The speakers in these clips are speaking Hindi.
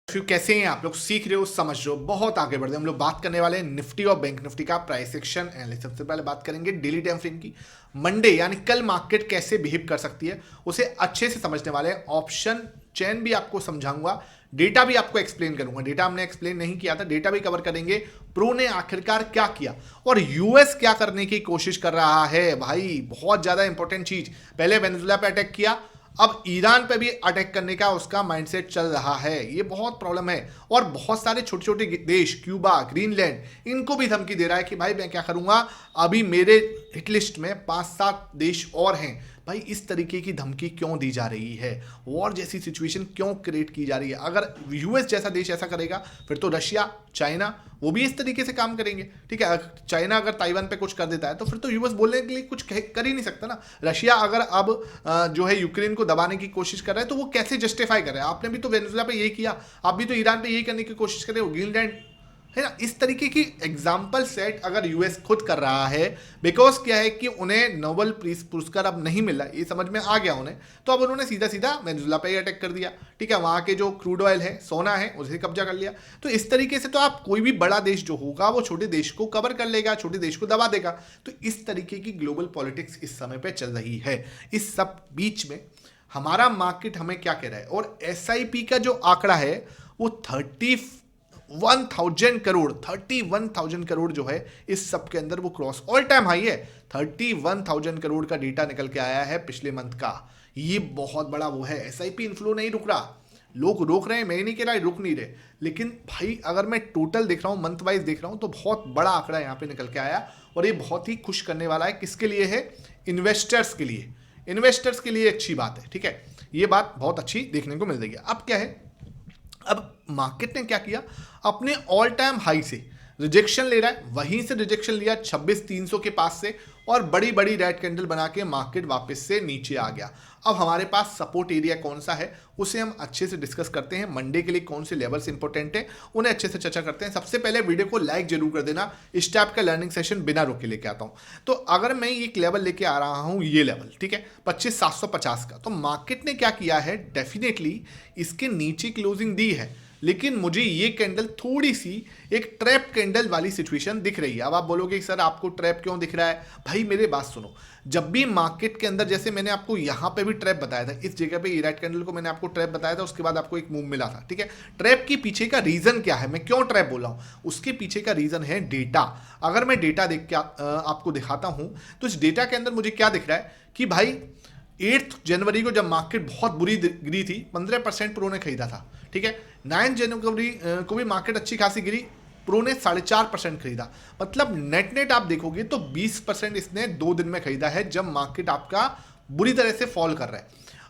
कैसे हैं आप लोग? सीख रहे हो, समझ रहे हो, बहुत आगे बढ़ रहे हैं। हम लोग बात करने वाले हैं निफ्टी और बैंक निफ्टी का प्राइस एक्शन एनालिसिस। सबसे पहले बात करेंगे डेली टाइम फ्रेम की। मंडे यानी कल मार्केट कैसे बिहेव कर सकती है उसे अच्छे से समझने वाले हैं। ऑप्शन चेन भी आपको समझाऊंगा, डेटा भी आपको एक्सप्लेन करूंगा। डेटा हमने एक्सप्लेन नहीं किया था, डेटा भी कवर करेंगे। प्रो ने आखिरकार क्या किया और यूएस क्या करने की कोशिश कर रहा है। भाई बहुत ज्यादा इंपॉर्टेंट चीज, पहले वेनेजुएला पे अटैक किया, अब ईरान पे भी अटैक करने का उसका माइंडसेट चल रहा है। ये बहुत प्रॉब्लम है। और बहुत सारे छोटे छोटे देश, क्यूबा, ग्रीनलैंड, इनको भी धमकी दे रहा है कि भाई मैं क्या करूंगा, अभी मेरे हिट लिस्ट में 5-7 देश और हैं। भाई इस तरीके की धमकी क्यों दी जा रही है? वॉर जैसी सिचुएशन क्यों क्रिएट की जा रही है? अगर यूएस जैसा देश ऐसा करेगा फिर तो रशिया, चाइना, वो भी इस तरीके से काम करेंगे। ठीक है, चाइना अगर ताइवान पे कुछ कर देता है तो फिर तो यूएस बोलने के लिए कुछ कर ही नहीं सकता ना। रशिया अगर अब जो है यूक्रेन को दबाने की कोशिश कर रहा है तो वो कैसे जस्टिफाई कर रहा है? आपने भी तो वेनेजुएला पे यही किया, आप भी तो ईरान पे यही करने की कोशिश कर रहे हो, ग्रीनलैंड, है ना। इस तरीके की एग्जाम्पल सेट अगर यूएस खुद कर रहा है, बिकॉज क्या है कि उन्हें नोबेल पीस पुरस्कार अब नहीं मिल रहा, ये समझ में आ गया उन्हें, तो अब उन्होंने सीधा सीधा वेनेजुएला पे ही अटैक कर दिया। ठीक है, वहां के जो क्रूड ऑयल है, सोना है, उसे कब्जा कर लिया। तो इस तरीके से तो आप कोई भी बड़ा देश जो होगा वो छोटे देश को कवर कर लेगा, छोटे देश को दबा देगा। तो इस तरीके की ग्लोबल पॉलिटिक्स इस समय पे चल रही है। इस सब बीच में हमारा मार्केट हमें क्या कह रहा है, और एसआईपी का जो आंकड़ा है वो 31,000 करोड़ जो है, इस सब के अंदर वो क्रॉस ऑल टाइम हाई है। 31,000 करोड़ का डेटा निकल के आया है पिछले मंथ का। ये बहुत बड़ा वो है। एसआईपी इनफ्लो नहीं रुक रहा, लोग रोक रहे हैं, मैं नहीं कह रहा रुक नहीं रहे, लेकिन भाई अगर मैं टोटल देख रहा हूं, मंथ वाइज देख रहा हूं, तो बहुत बड़ा आंकड़ा यहां पे निकल के आया। और ये बहुत ही खुश करने वाला है। किसके लिए है? इन्वेस्टर्स के लिए। इन्वेस्टर्स के लिए अच्छी बात है। ठीक है, ये बात बहुत अच्छी देखने को मिल रही है। अब क्या है, अब मार्केट ने क्या किया, अपने ऑल टाइम हाई से रिजेक्शन ले रहा है, वहीं से रिजेक्शन लिया 26,300 के पास से, और बड़ी बड़ी रेड कैंडल बना के मार्केट वापस से नीचे आ गया। अब हमारे पास सपोर्ट एरिया कौन सा है उसे हम अच्छे से डिस्कस करते हैं। मंडे के लिए कौन से लेवल्स इंपॉर्टेंट है उन्हें अच्छे से चर्चा करते हैं। सबसे पहले वीडियो को लाइक जरूर कर देना। इस टाइप का लर्निंग सेशन बिना रोके लेके आता हूं। तो अगर मैं एक लेवल लेके आ रहा हूं, ये लेवल, ठीक है, 25,750 का, तो मार्केट ने क्या किया है, डेफिनेटली इसके नीचे क्लोजिंग दी है, लेकिन मुझे ये कैंडल थोड़ी सी एक ट्रैप कैंडल वाली सिचुएशन दिख रही है। अब आप बोलोगे सर आपको ट्रैप क्यों दिख रहा है? भाई मेरे बात सुनो, जब भी मार्केट के अंदर, जैसे मैंने आपको यहां पे भी ट्रैप बताया था, इस जगह पे रेड कैंडल को मैंने आपको ट्रैप बताया था, उसके बाद आपको एक मूव मिला था। ठीक है, ट्रैप के पीछे का रीजन क्या है, मैं क्यों ट्रैप बोला हूं, उसके पीछे का रीजन है डेटा। अगर मैं डेटा देख के आपको दिखाता हूं तो इस डेटा के अंदर मुझे क्या दिख रहा है कि भाई 8 जनवरी को जब मार्केट बहुत बुरी गिरी थी, 15% प्रो ने खरीदा था। ठीक है, 9 जनवरी को भी मार्केट अच्छी खासी गिरी, प्रो ने 4.5% खरीदा। मतलब नेट नेट आप देखोगे तो 20% इसने 2 दिन में खरीदा है, जब मार्केट आपका बुरी तरह से फॉल कर रहा है।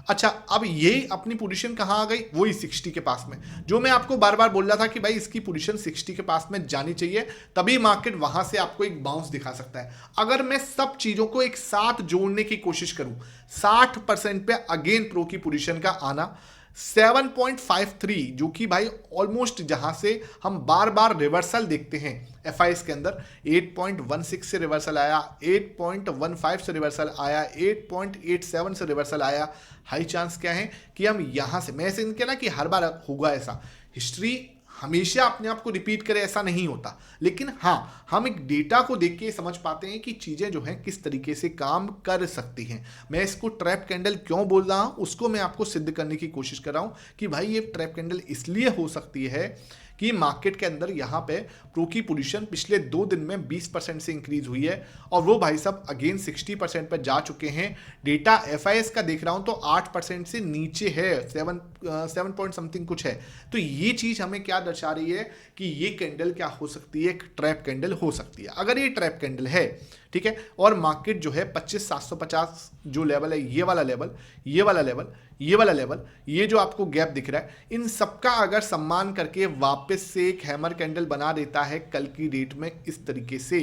अच्छा, अब ये अपनी पोजीशन कहाँ आ गई, वही 60 के पास में, जो मैं आपको बार बार बोल रहा था कि भाई इसकी पोजीशन 60 के पास में जानी चाहिए, तभी मार्केट वहां से आपको एक बाउंस दिखा सकता है। अगर मैं सब चीजों को एक साथ जोड़ने की कोशिश करूं, 60% पे अगेन प्रो की पोजीशन का आना, 7.53, जो कि भाई ऑलमोस्ट जहां से हम बार बार रिवर्सल देखते हैं एफआईएस के अंदर, 8.16 से रिवर्सल आया, 8.15 से रिवर्सल आया, 8.87 से रिवर्सल आया। हाई चांस क्या है कि हम यहां से, मैं ऐसे नहीं कहना कि हर बार होगा ऐसा, हिस्ट्री हमेशा अपने आप को रिपीट करे ऐसा नहीं होता, लेकिन हाँ हम एक डेटा को देख के समझ पाते हैं कि चीजें जो हैं किस तरीके से काम कर सकती हैं। मैं इसको ट्रैप कैंडल क्यों बोल रहा हूं उसको मैं आपको सिद्ध करने की कोशिश कर रहा हूं कि भाई ये ट्रैप कैंडल इसलिए हो सकती है कि मार्केट के अंदर यहाँ पे प्रो की पोजीशन पिछले 2 दिन में 20% से इंक्रीज हुई है, और वो भाई साहब अगेन 60% पर जा चुके हैं। डेटा एफआईएस का देख रहा हूं तो 8% से नीचे है, 7 पॉइंट समथिंग कुछ है। तो ये चीज हमें क्या दर्शा रही है कि ये कैंडल क्या हो सकती है, एक ट्रैप कैंडल हो सकती है। अगर ये ट्रैप कैंडल है, ठीक है, और मार्केट जो है 25,750 जो लेवल है, ये वाला लेवल, ये वाला लेवल, ये वाला लेवल, ये जो आपको गैप दिख रहा है, इन सबका अगर सम्मान करके वापस से एक हैमर कैंडल बना देता है कल की डेट में इस तरीके से,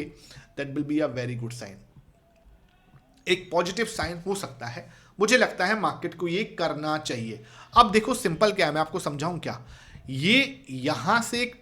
that will be a very good sign, एक पॉजिटिव साइन हो सकता है। मुझे लगता है मार्केट को ये करना चाहिए। अब देखो सिंपल क्या है, मैं आपको समझाऊं क्या, ये यहां से एक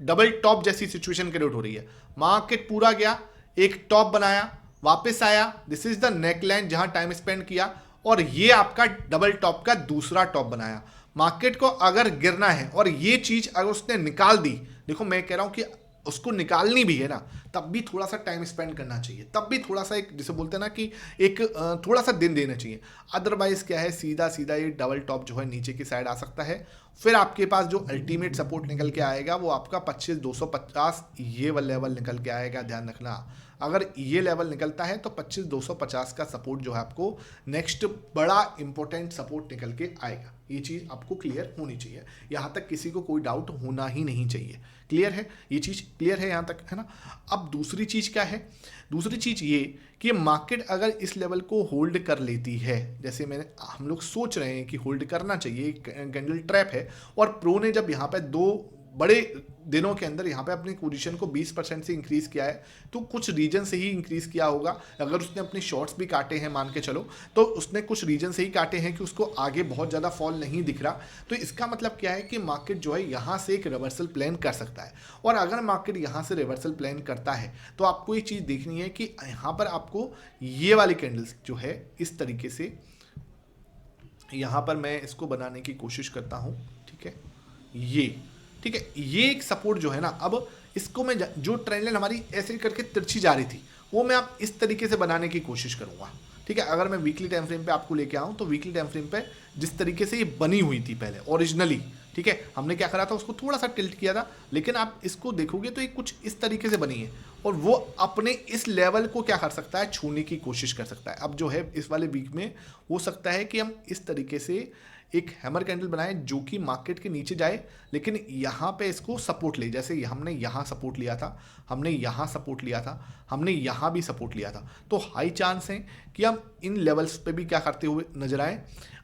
डबल टॉप जैसी सिचुएशन क्रिएट हो रही है। मार्केट पूरा गया, एक टॉप बनाया, वापस आया, दिस इज द नेकलाइन जहां टाइम स्पेंड किया, और ये आपका डबल टॉप का दूसरा टॉप बनाया। मार्केट को अगर गिरना है और ये चीज अगर उसने निकाल दी, देखो मैं कह रहा हूं कि उसको निकालनी भी है ना, तब भी थोड़ा सा टाइम स्पेंड करना चाहिए, तब भी थोड़ा सा एक जिसे बोलते हैं ना कि एक थोड़ा सा दिन देना चाहिए। अदरवाइज क्या है, सीधा सीधा ये डबल टॉप जो है नीचे की साइड आ सकता है। फिर आपके पास जो अल्टीमेट सपोर्ट निकल के आएगा वो आपका 25,250 ये वाला लेवल निकल के आएगा, ध्यान रखना। अगर ये लेवल निकलता है तो 25,250 का सपोर्ट जो है आपको नेक्स्ट बड़ा इंपॉर्टेंट सपोर्ट निकल के आएगा। ये चीज़ आपको क्लियर होनी चाहिए, यहाँ तक किसी को कोई डाउट होना ही नहीं चाहिए। क्लियर है, ये चीज़ क्लियर है यहाँ तक, है ना। अब दूसरी चीज़ क्या है, दूसरी चीज़ ये कि मार्केट अगर इस लेवल को होल्ड कर लेती है, जैसे हम लोग सोच रहे हैं कि होल्ड करना चाहिए, कैंडल ट्रैप है, और प्रो ने जब यहाँ पे 2 बड़े दिनों के अंदर यहाँ पे अपनी पोजीशन को 20% से इंक्रीज किया है, तो कुछ रीजन से ही इंक्रीज किया होगा। अगर उसने अपने शॉर्ट्स भी काटे हैं मान के चलो, तो उसने कुछ रीजन से ही काटे हैं कि उसको आगे बहुत ज़्यादा फॉल नहीं दिख रहा। तो इसका मतलब क्या है कि मार्केट जो है यहाँ से एक रिवर्सल प्लान कर सकता है। और अगर मार्केट यहाँ से रिवर्सल प्लान करता है तो आपको ये चीज़ देखनी है कि यहाँ पर आपको ये वाली कैंडल्स जो है इस तरीके से, यहाँ पर मैं इसको बनाने की कोशिश करता हूँ, ठीक है, ये ठीक है, ये एक सपोर्ट जो है ना, अब इसको मैं जो ट्रेंड लाइन हमारी ऐसे करके तिरछी जा रही थी वो मैं आप इस तरीके से बनाने की कोशिश करूंगा, ठीक है। अगर मैं वीकली टाइम फ्रेम पे आपको लेके आऊँ तो वीकली टाइम फ्रेम पे जिस तरीके से ये बनी हुई थी पहले ओरिजिनली, ठीक है, हमने क्या करा था, उसको थोड़ा सा टिल्ट किया था, लेकिन आप इसको देखोगे तो ये कुछ इस तरीके से बनी है और वो अपने इस लेवल को क्या कर सकता है, छूने की कोशिश कर सकता है। अब जो है इस वाले वीक में हो सकता है कि हम इस तरीके से एक हैमर कैंडल बनाए जो कि मार्केट के नीचे जाए, लेकिन यहाँ पे इसको सपोर्ट ले, जैसे हमने यहाँ सपोर्ट लिया था, हमने यहाँ सपोर्ट लिया था, हमने यहाँ भी सपोर्ट लिया था, तो हाई चांस है कि हम इन लेवल्स पे भी क्या करते हुए नजर आए।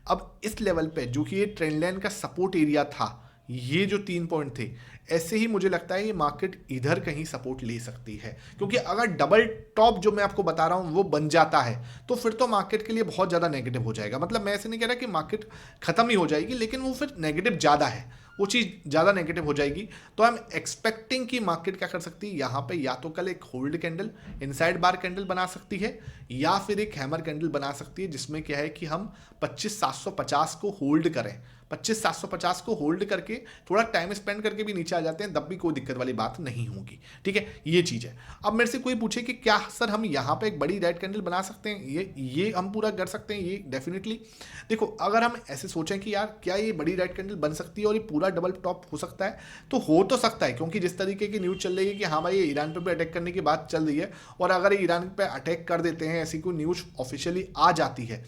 अब इस लेवल पे जो कि ये ट्रेंड लाइन का सपोर्ट एरिया था, ये जो 3 पॉइंट थे, ऐसे ही मुझे लगता है ये मार्केट इधर कहीं सपोर्ट ले सकती है, क्योंकि अगर डबल टॉप जो मैं आपको बता रहा हूं वो बन जाता है तो फिर तो मार्केट के लिए बहुत ज़्यादा नेगेटिव हो जाएगा। मतलब मैं ऐसे नहीं कह रहा कि मार्केट खत्म ही हो जाएगी, लेकिन वो फिर नेगेटिव ज़्यादा है, वो चीज़ ज़्यादा नेगेटिव हो जाएगी। तो आई एम एक्सपेक्टिंग कि मार्केट क्या कर सकती है, यहाँ पे या तो कल एक होल्ड कैंडल, इनसाइड बार कैंडल बना सकती है, या फिर एक हैमर कैंडल बना सकती है, जिसमें क्या है कि हम 25,750 को होल्ड करें। 25,750 को होल्ड करके थोड़ा टाइम स्पेंड करके भी नीचे आ जाते हैं, तब भी कोई दिक्कत वाली बात नहीं होगी, ठीक है, ये चीज़ है। अब मेरे से कोई पूछे कि क्या सर हम यहाँ पे एक बड़ी रेड कैंडल बना सकते हैं, ये हम पूरा कर सकते हैं, ये डेफिनेटली। देखो अगर हम ऐसे सोचें कि यार क्या ये बड़ी रेड कैंडल बन सकती है और ये पूरा डबल टॉप हो सकता है, तो हो तो सकता है, क्योंकि जिस तरीके की न्यूज़ चल रही है कि हाँ भाई ये ईरान पर भी अटैक करने की बात चल रही है, और अगर ईरान पर अटैक कर देते हैं, ऐसी कोई न्यूज़ ऑफिशियली आ जाती है,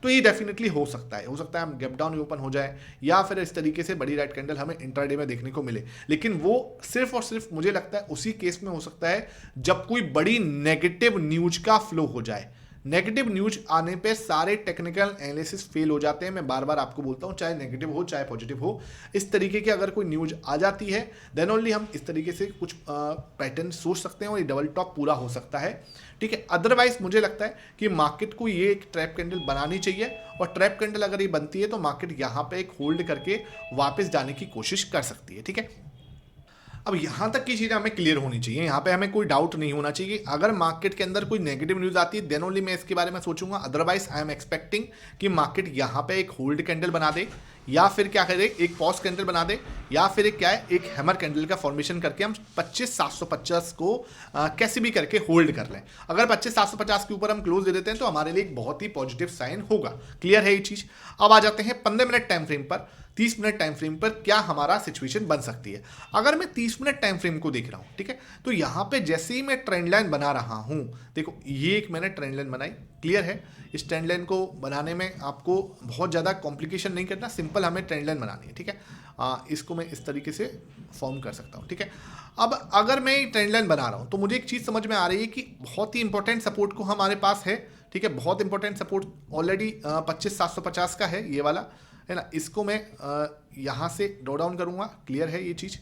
तो ये डेफिनेटली हो सकता है हम गैप डाउन ओपन हो जाए, या फिर इस तरीके से बड़ी रेड कैंडल हमें इंट्राडे में देखने को मिले। लेकिन वो सिर्फ और सिर्फ मुझे लगता है उसी केस में हो सकता है जब कोई बड़ी नेगेटिव न्यूज का फ्लो हो जाए। नेगेटिव न्यूज आने पे सारे टेक्निकल एनालिसिस फेल हो जाते हैं, मैं बार बार आपको बोलता हूं, चाहे नेगेटिव हो चाहे पॉजिटिव हो। इस तरीके की अगर कोई न्यूज आ जाती है देन ओनली हम इस तरीके से कुछ पैटर्न सोच सकते हैं और ये डबल टॉप पूरा हो सकता है, ठीक है। अदरवाइज मुझे लगता है कि मार्केट को ये एक ट्रैप कैंडल बनानी चाहिए, और ट्रैप कैंडल अगर ये बनती है तो मार्केट यहाँ पे एक होल्ड करके वापस जाने की कोशिश कर सकती है, ठीक है। अब यहाँ तक की चीज़ें हमें क्लियर होनी चाहिए, यहाँ पे हमें कोई डाउट नहीं होना चाहिए कि अगर मार्केट के अंदर कोई नेगेटिव न्यूज़ आती है देन ओनली मैं इसके बारे में सोचूंगा। अदरवाइज आई एम एक्सपेक्टिंग कि मार्केट यहाँ पे एक होल्ड कैंडल बना दे, या फिर क्या करे एक पॉज कैंडल बना दे, या फिर एक क्या है एक हैमर कैंडल का फॉर्मेशन करके हम 25,750 को कैसे भी करके होल्ड कर लें। अगर 25,750 के ऊपर हम क्लोज दे देते हैं तो हमारे लिए एक बहुत ही पॉजिटिव साइन होगा। क्लियर है ये चीज़। अब आ जाते हैं 15 मिनट टाइम फ्रेम पर, 30 मिनट टाइम फ्रेम पर क्या हमारा सिचुएशन बन सकती है। अगर मैं 30 मिनट टाइम फ्रेम को देख रहा हूं, ठीक है, तो यहां पे जैसे ही मैं ट्रेंड लाइन बना रहा हूं, देखो ये एक मैंने ट्रेंड लाइन बनाई, क्लियर है। इस ट्रेंड लाइन को बनाने में आपको बहुत ज़्यादा कॉम्प्लिकेशन नहीं करना, सिंपल हमें ट्रेंड लाइन बनानी है, ठीक है। इसको मैं इस तरीके से फॉर्म कर सकता हूँ, ठीक है। अब अगर मैं ट्रेंड लाइन बना रहा हूँ तो मुझे एक चीज़ समझ में आ रही है कि बहुत ही इंपॉर्टेंट सपोर्ट को हमारे पास है, ठीक है। बहुत इंपॉर्टेंट सपोर्ट ऑलरेडी 25,750 का है, ये वाला है ना। इसको मैं यहाँ से ड्रॉ डाउन करूँगा, क्लियर है ये चीज़।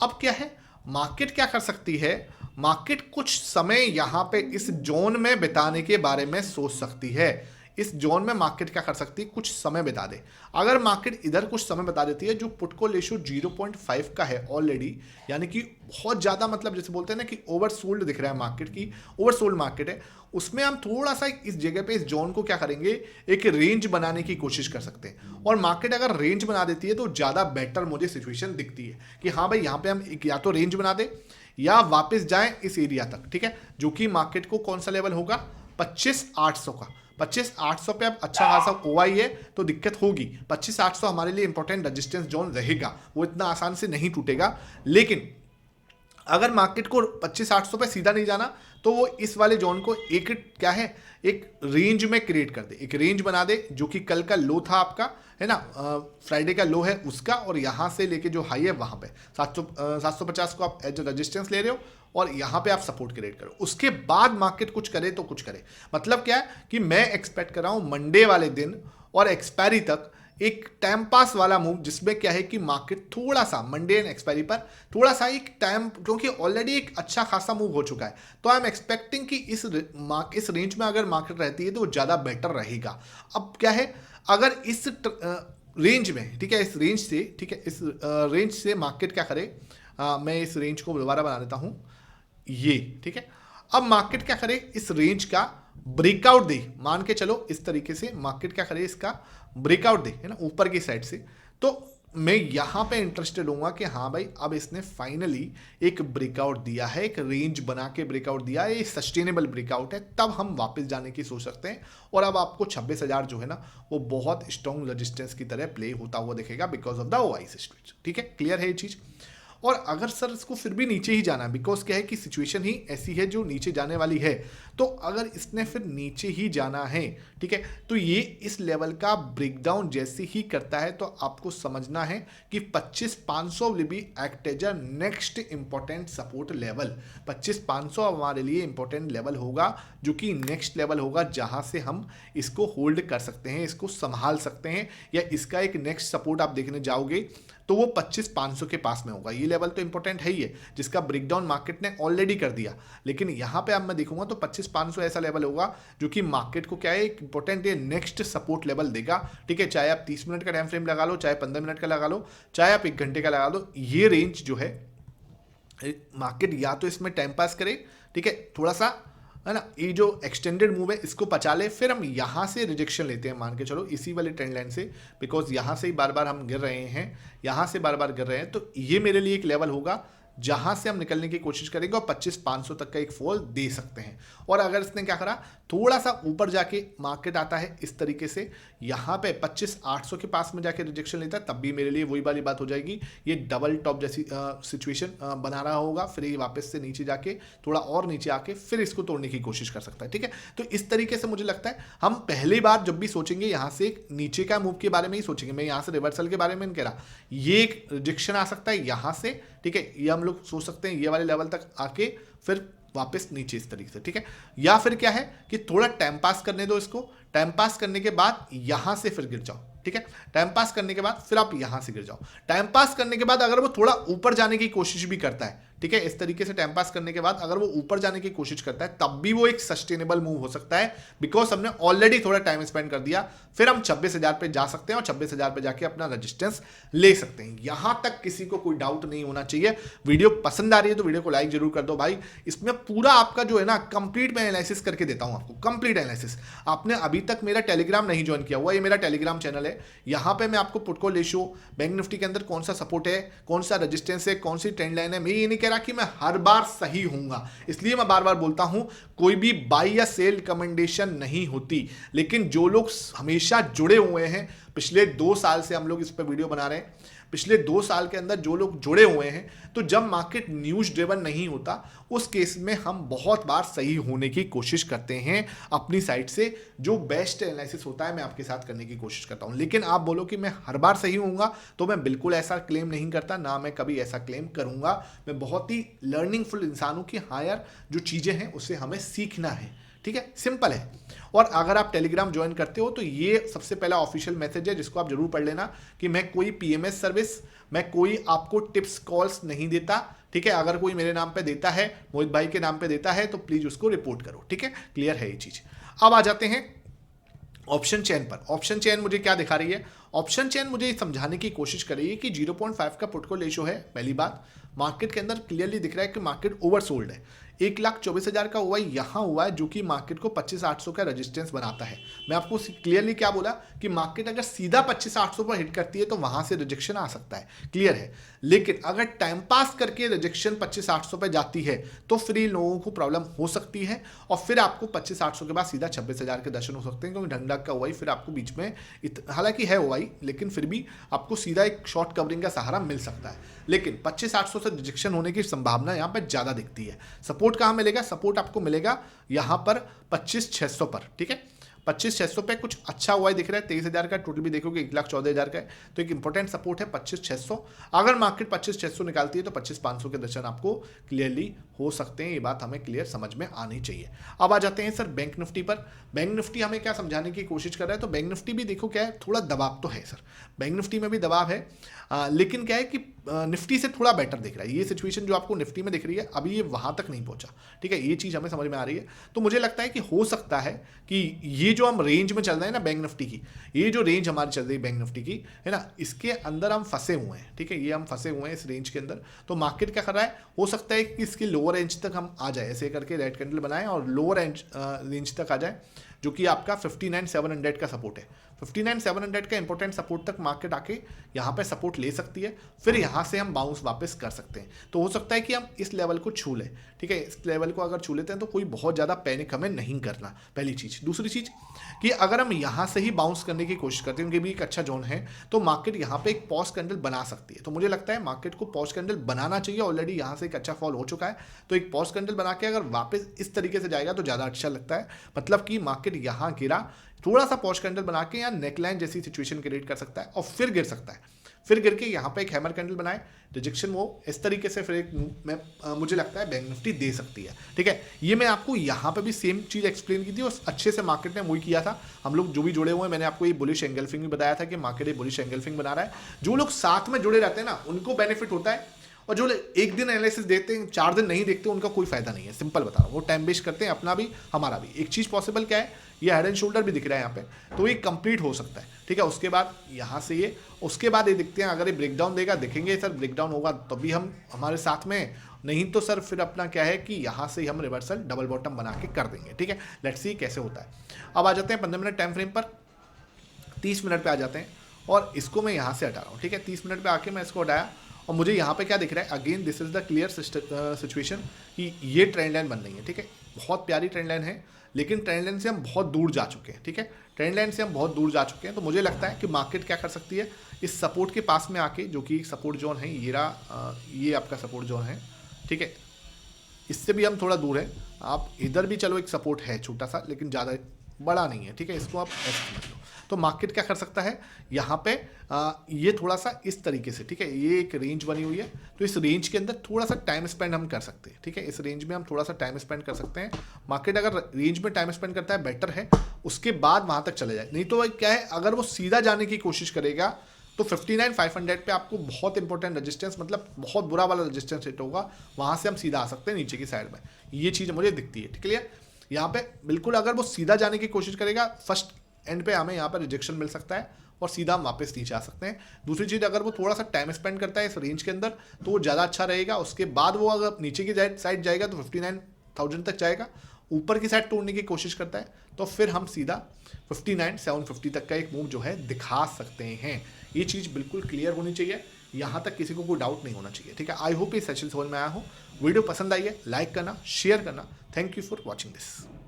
अब क्या है, मार्केट क्या कर सकती है, मार्केट कुछ समय यहाँ पे इस जोन में बिताने के बारे में सोच सकती है। इस जोन में मार्केट क्या कर सकती है, कुछ समय बिता दे। अगर मार्केट इधर कुछ समय बता देती है, जो पुट कॉल रेशियो 0.5 का है ऑलरेडी, यानी कि बहुत ज़्यादा, मतलब जैसे बोलते हैं ना कि ओवरसोल्ड दिख रहा है मार्केट की, ओवरसोल्ड मार्केट है, उसमें हम थोड़ा सा इस जगह पे इस जोन को क्या करेंगे, एक रेंज बनाने की कोशिश कर सकते हैं। और मार्केट अगर रेंज बना देती है तो ज़्यादा बेटर मुझे सिचुएशन दिखती है कि हाँ भाई यहाँ पे हम या तो रेंज बना दे या वापस जाएं इस एरिया तक, ठीक है, जो कि मार्केट को कौन सा लेवल होगा, 25,800 का। 25,800 पे अब अच्छा खासा ओआई है तो दिक्कत होगी। 25,800 हमारे लिए इंपॉर्टेंट रेजिस्टेंस जोन रहेगा, वो इतना आसान से नहीं टूटेगा। लेकिन अगर मार्केट को 25,800 पे सीधा नहीं जाना तो वो इस वाले जोन को एक क्या है, एक रेंज में क्रिएट कर दे, एक रेंज बना दे, जो कि कल का लो था आपका, है ना, फ्राइडे का लो है उसका, और यहाँ से लेके जो हाई है वहाँ पे 750 को आप एज रेजिस्टेंस ले रहे हो और यहाँ पे आप सपोर्ट क्रिएट करो। उसके बाद मार्केट कुछ करे तो कुछ करे, मतलब क्या है कि मैं एक्सपेक्ट कर रहा हूँ मंडे वाले दिन और एक्सपायरी तक एक टाइम पास वाला मूव, जिसमें क्या है कि मार्केट थोड़ा सा मंडे एंड एक्सपायरी पर थोड़ा सा एक टाइम, क्योंकि ऑलरेडी एक अच्छा खासा मूव हो चुका है, तो आई एम एक्सपेक्टिंग कि इस रेंज में अगर मार्केट रहती है तो वो ज़्यादा बेटर रहेगा। अब क्या है, अगर इस रेंज में, ठीक है, इस रेंज से, ठीक है, इस रेंज से मार्केट क्या करे, मैं इस रेंज को दोबारा बना देता हूँ, ये ठीक है। अब मार्केट क्या करे, इस रेंज का ब्रेकआउट दे, मान के चलो इस तरीके से मार्केट क्या करे, इसका ब्रेकआउट दे, है ना, ऊपर की साइड से, तो मैं यहां पे इंटरेस्टेड होऊंगा कि हाँ भाई अब इसने फाइनली एक ब्रेकआउट दिया है, एक रेंज बना के ब्रेकआउट दिया है, ये सस्टेनेबल ब्रेकआउट है, तब हम वापस जाने की सोच सकते हैं। और अब आपको 26,000 जो है ना वो बहुत स्ट्रॉन्ग रेजिस्टेंस की तरह प्ले होता हुआ दिखेगा because of the OI system, ठीक है, क्लियर है ये चीज। और अगर सर इसको फिर भी नीचे ही जाना, बिकॉज क्या है कि सिचुएशन ही ऐसी है जो नीचे जाने वाली है, तो अगर इसने फिर नीचे ही जाना है, ठीक है, तो ये इस लेवल का ब्रेकडाउन जैसे ही करता है तो आपको समझना है कि 25,500 will be act as a next important support level. 25,500 हमारे लिए इंपॉर्टेंट लेवल होगा, जो कि नेक्स्ट लेवल होगा जहां से हम इसको होल्ड कर सकते हैं, इसको संभाल सकते हैं, या इसका एक नेक्स्ट सपोर्ट आप देखने जाओगे तो वो 25,500 के पास में होगा। ये लेवल तो इंपॉर्टेंट है ही है, जिसका ब्रेकडाउन मार्केट ने ऑलरेडी कर दिया, लेकिन यहाँ पे अब मैं देखूंगा तो 25,500 ऐसा लेवल होगा जो कि मार्केट को क्या है, एक इंपॉर्टेंट ये नेक्स्ट सपोर्ट लेवल देगा, ठीक है, चाहे आप 30 मिनट का टाइम फ्रेम लगा लो, चाहे 15 मिनट का लगा लो, चाहे आप 1 घंटे का लगा लो, ये रेंज जो है मार्केट या तो इसमें टाइम पास करे, ठीक है, थोड़ा सा, है ना, ये जो एक्सटेंडेड मूव है इसको पचा ले, फिर हम यहाँ से रिजेक्शन लेते हैं, मान के चलो इसी वाले ट्रेंड लाइन से, बिकॉज यहाँ से ही बार बार हम गिर रहे हैं, यहाँ से बार बार गिर रहे हैं, तो ये मेरे लिए एक लेवल होगा जहां से हम निकलने की कोशिश करेंगे और 25,500 तक का एक फॉल दे सकते हैं। और अगर इसने क्या करा, थोड़ा सा ऊपर जाके मार्केट आता है इस तरीके से, यहाँ पे 25,800 के पास में जाके रिजेक्शन लेता है, तब भी मेरे लिए वही वाली बात हो जाएगी, ये डबल टॉप जैसी सिचुएशन बना रहा होगा, फिर ये वापस से नीचे जाके थोड़ा और नीचे आके फिर इसको तोड़ने की कोशिश कर सकता है, ठीक है। तो इस तरीके से मुझे लगता है हम पहली बार जब भी सोचेंगे यहाँ से एक नीचे का मूव के बारे में ही सोचेंगे, मैं यहाँ से रिवर्सल के बारे में नहीं कह रहा, ये एक रिजेक्शन आ सकता है यहाँ से, ठीक है, ये हम लोग सोच सकते हैं ये वाले लेवल तक आके फिर वापस नीचे इस तरीके से, ठीक है। या फिर क्या है कि थोड़ा टाइम पास करने दो इसको, टाइम पास करने के बाद यहां से फिर गिर जाओ, ठीक है, टाइम पास करने के बाद फिर आप यहां से गिर जाओ। टाइम पास करने के बाद अगर वो थोड़ा ऊपर जाने की कोशिश भी करता है, ठीक है, इस तरीके से टाइम पास करने के बाद अगर वो ऊपर जाने की कोशिश करता है, तब भी वो एक सस्टेनेबल मूव हो सकता है, बिकॉज हमने ऑलरेडी थोड़ा टाइम स्पेंड कर दिया, फिर हम 26,000 पे जा सकते हैं और 26,000 पे जाके अपना रेजिस्टेंस ले सकते हैं। यहां तक किसी को कोई डाउट नहीं होना चाहिए। वीडियो पसंद आ रही है तो वीडियो को लाइक जरूर कर दो भाई, इसमें पूरा आपका जो है ना कंप्लीट मैं एनालिसिस करके देता हूं आपको, कंप्लीट एनालिसिस। आपने अभी तक मेरा टेलीग्राम नहीं ज्वाइन किया हुआ, ये मेरा टेलीग्राम चैनल है, यहां पे मैं आपको put call ratio, bank Nifty के अंदर कौन सा सपोर्ट है, कौन सा रेजिस्टेंस है, कौन सी ट्रेंड लाइन है, मैं ये नहीं कह रहा कि मैं हर बार सही होऊंगा, इसलिए मैं बार बार बोलता हूं कोई भी बाई या सेल रिकमेंडेशन नहीं होती, लेकिन जो लोग हमेशा जुड़े हुए हैं, पिछले 2 साल से हम लोग इस पर वीडियो बना रहे हैं, पिछले 2 साल के अंदर जो लोग जुड़े हुए हैं, तो जब मार्केट न्यूज ड्रिवन नहीं होता उस केस में हम बहुत बार सही होने की कोशिश करते हैं अपनी साइड से, जो बेस्ट एनालिसिस होता है मैं आपके साथ करने की कोशिश करता हूं। लेकिन आप बोलो कि मैं हर बार सही होऊंगा, तो मैं बिल्कुल ऐसा क्लेम नहीं करता, ना मैं कभी ऐसा क्लेम करूंगा। मैं बहुत ही लर्निंगफुल इंसान हूं कि हाँ यार जो चीजें हैं उससे हमें सीखना है, ठीक है, सिंपल है। और अगर आप टेलीग्राम ज्वाइन करते हो तो ये सबसे पहला ऑफिशियल मैसेज है जिसको आप जरूर पढ़ लेना कि मैं कोई पीएमएस सर्विस, मैं कोई आपको टिप्स कॉल्स नहीं देता, ठीक है। अगर कोई मेरे नाम पे देता है, मोहित भाई के नाम पे देता है, तो प्लीज उसको रिपोर्ट करो, ठीक है, क्लियर है ये चीज। अब आ जाते हैं ऑप्शन चेन पर, ऑप्शन चेन मुझे क्या दिखा रही है? ऑप्शन चेन मुझे ये समझाने की कोशिश कर रही है कि 0.5 का पुट कॉल रेशो है। पहली बात, मार्केट के अंदर क्लियरली दिख रहा है कि मार्केट ओवरसोल्ड है। 1,24,000 का हुआ है, यहाँ हुआ है, जो कि मार्केट को 25,800 का रेजिस्टेंस बनाता है। मैं आपको क्लियरली क्या बोला कि मार्केट अगर सीधा 25,800 पर हिट करती है तो वहां से रिजेक्शन आ सकता है, क्लियर है। लेकिन अगर टाइम पास करके रिजेक्शन 25,800 पर जाती है तो फिर इन लोगों को प्रॉब्लम हो सकती है और फिर आपको 25,800 के बाद सीधा 26,000 के दर्शन हो सकते हैं, क्योंकि ढंग का हुआ फिर आपको बीच में हालांकि है हुआ लेकिन फिर भी आपको सीधा एक शॉर्ट कवरिंग का सहारा मिल सकता है। लेकिन 25,800 से रिजेक्शन होने की संभावना यहाँ पर ज्यादा दिखती है। सपोर्ट कहाँ मिलेगा? सपोर्ट आपको मिलेगा यहाँ पर 25,600 पर, ठीक है। 25,600 पे कुछ अच्छा हुआ है दिख रहा है। 23,000 का टोटल भी देखोगे 1,14,000 का है, तो एक इंपॉर्टेंट सपोर्ट है 25,600। अगर मार्केट 25,600 निकालती है तो 25,500 के दर्शन आपको क्लियरली हो सकते हैं। ये बात हमें क्लियर समझ में आनी चाहिए। अब आ जाते हैं सर बैंक निफ्टी पर। बैंक निफ्टी हमें क्या समझाने की कोशिश कर रहा है? तो बैंक निफ्टी भी देखो क्या है, थोड़ा दबाव तो है सर, बैंक निफ्टी में भी दबाव है, लेकिन क्या है कि निफ्टी से थोड़ा बेटर दिख रहा है। ये सिचुएशन जो आपको निफ्टी में दिख रही है अभी ये वहां तक नहीं पहुंचा, ठीक है। ये चीज हमें समझ में आ रही है। तो मुझे लगता है कि हो सकता है कि ये जो हम रेंज में चल रहे हैं ना बैंक निफ्टी की, ये जो रेंज हमारी चल रही है बैंक निफ्टी की, है ना, इसके अंदर हम फंसे हुए हैं, ठीक है। ये हम फंसे हुए हैं इस रेंज के अंदर। तो मार्केट क्या कर रहा है? हो सकता है कि इसके लोअर रेंज तक हम आ जाए, ऐसे करके रेड कैंडल बनाए और लोअर रेंज तक आ जाए, जो कि आपका 59,700 का सपोर्ट है। 59,700 का इंपॉर्टेंट सपोर्ट तक मार्केट आके यहाँ पे सपोर्ट ले सकती है, फिर यहाँ से हम बाउंस वापस कर सकते हैं। तो हो सकता है कि हम इस लेवल को छू लें, ठीक है। इस लेवल को अगर छू लेते हैं तो कोई बहुत ज़्यादा पैनिक हमें नहीं करना, पहली चीज़। दूसरी चीज़ कि अगर हम यहाँ से ही बाउंस करने की कोशिश करते हैं, क्योंकि भी एक अच्छा जोन है, तो मार्केट यहाँ पे एक पॉज कैंडल बना सकती है। तो मुझे लगता है मार्केट को पॉज कैंडल बनाना चाहिए। ऑलरेडी यहाँ से एक अच्छा फॉल हो चुका है, तो एक पॉज कैंडल बना के अगर वापस इस तरीके से जाएगा तो ज़्यादा अच्छा लगता है। मतलब कि मार्केट यहाँ गिरा, थोड़ा सा पॉज कैंडल बना के यहाँ नेकलाइन जैसी सिचुएशन क्रिएट कर सकता है और फिर गिर सकता है। फिर गिर के यहाँ पे एक हैमर कैंडल बनाए, रिजेक्शन वो इस तरीके से फिर एक मुझे लगता है बैंक निफ्टी दे सकती है, ठीक है। ये मैं आपको यहाँ पे भी सेम चीज़ एक्सप्लेन की थी और अच्छे से मार्केट ने वही किया था। हम लोग जो भी जुड़े हुए हैं, मैंने आपको ये बुलिश एंगल्फिंग भी बताया था कि मार्केट ये बुलिश एंगल्फिंग बना रहा है। जो लोग साथ में जुड़े रहते हैं ना, उनको बेनिफिट होता है, और जो एक दिन एनालिसिस देखते हैं, 4 दिन नहीं देखते, उनका कोई फायदा नहीं है। सिंपल बता रहा हूँ, वो टाइम वेस्ट करते हैं, अपना भी हमारा भी। एक चीज़ पॉसिबल क्या है, ये हेड एंड शोल्डर भी दिख रहा है यहाँ पे, तो ये कंप्लीट हो सकता है, ठीक है। उसके बाद यहाँ से ये, उसके बाद ये दिखते हैं, अगर ये ब्रेकडाउन देगा, देखेंगे सर ब्रेकडाउन होगा तभी हम हमारे साथ में, नहीं तो सर फिर अपना क्या है कि यहाँ से हम रिवर्सल डबल बॉटम बना के कर देंगे, ठीक है। लेट्स सी कैसे होता है। अब आ जाते हैं 15 मिनट टाइम फ्रेम पर, 30 मिनट पे आ जाते हैं और इसको मैं यहाँ से हटा रहा हूँ, ठीक है। 30 मिनट पे आके मैं इसको हटाया और मुझे यहाँ पे क्या दिख रहा है, again this is the clear situation कि ये ट्रेंड लाइन बन रही है, ठीक है। बहुत प्यारी ट्रेंड लाइन है, लेकिन ट्रेंड लाइन से हम बहुत दूर जा चुके हैं, ठीक है। ट्रेंड लाइन से हम बहुत दूर जा चुके हैं। तो मुझे लगता है कि मार्केट क्या कर सकती है, इस सपोर्ट के पास में आके, जो कि सपोर्ट जोन है, ये आपका सपोर्ट जोन है, ठीक है। इससे भी हम थोड़ा दूर है, आप इधर भी चलो एक सपोर्ट है छोटा सा, लेकिन ज़्यादा बड़ा नहीं है, ठीक है। इसको आप ऐसे समझ लो। तो मार्केट क्या कर सकता है यहाँ पे, ये थोड़ा सा इस तरीके से, ठीक है। ये एक रेंज बनी हुई है, तो इस रेंज के अंदर थोड़ा सा टाइम स्पेंड हम कर सकते हैं, ठीक है। इस रेंज में हम थोड़ा सा टाइम स्पेंड कर सकते हैं। मार्केट अगर रेंज में टाइम स्पेंड करता है बेटर है, उसके बाद वहाँ तक चले जाए। नहीं तो क्या है, अगर वो सीधा जाने की कोशिश करेगा तो 59,500 पे आपको बहुत इंपॉर्टेंट रेजिस्टेंस, मतलब बहुत बुरा वाला रेजिस्टेंस हिट होगा, वहाँ से हम सीधा आ सकते हैं नीचे की साइड में। ये चीज़ मुझे दिखती है, ठीक है। यहाँ पे बिल्कुल अगर वो सीधा जाने की कोशिश करेगा, फर्स्ट एंड पे हमें यहाँ पर रिजेक्शन मिल सकता है और सीधा हम वापस नीचे आ सकते हैं। दूसरी चीज़, अगर वो थोड़ा सा टाइम स्पेंड करता है इस रेंज के अंदर तो वो ज़्यादा अच्छा रहेगा। उसके बाद वो अगर नीचे की साइड जाएगा तो 59,000 तक जाएगा, ऊपर की साइड तोड़ने की कोशिश करता है तो फिर हम सीधा 59,750 तक का एक मूव जो है दिखा सकते हैं। ये चीज़ बिल्कुल क्लियर होनी चाहिए, यहाँ तक किसी को कोई डाउट नहीं होना चाहिए, ठीक है। आई होप ये सेशन समझ में आया हो। वीडियो पसंद आई है, लाइक करना, शेयर करना। Thank you for watching this.